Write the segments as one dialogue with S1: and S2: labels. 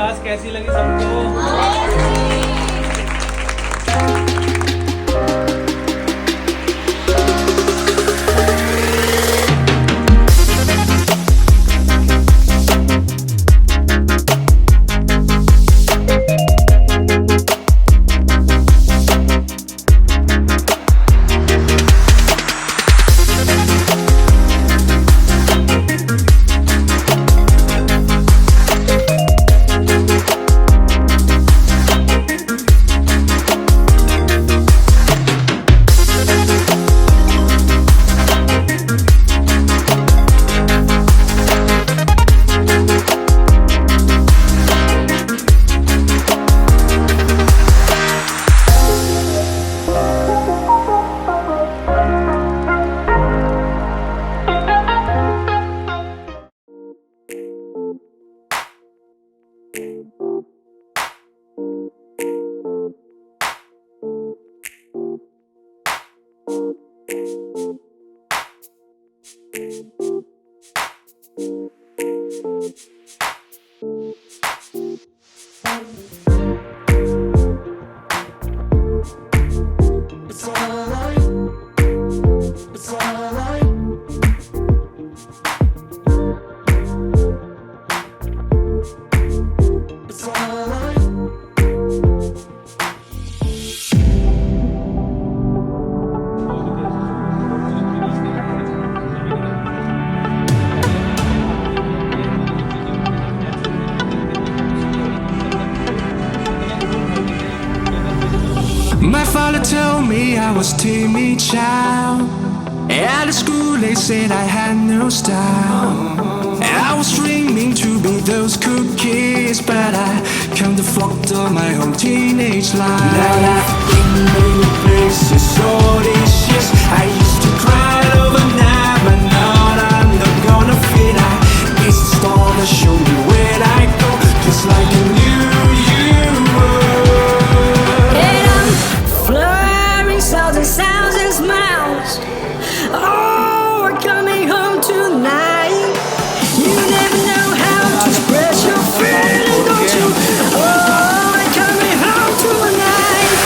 S1: Class कैसी लगी सबको?
S2: My father told me I was timid child. At school they said I had no style. I was dreaming to be those cool kids, but I can't afford my whole teenage life. Now I've been many places all these years. I used to cry overnight, but now I'm not gonna fit. It's the star that show me where I go, just like a new you were.
S3: And I'm flying south and sounds and smiles. Oh, we're coming home tonight. You never know how to express your feeling, don't you? Oh, we're coming home tonight.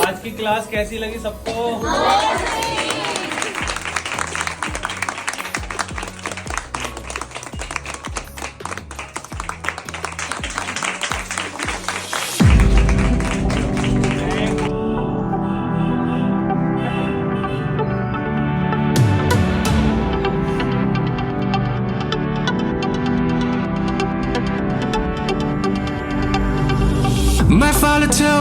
S1: आज की class कैसी लगी सबको?
S2: My father told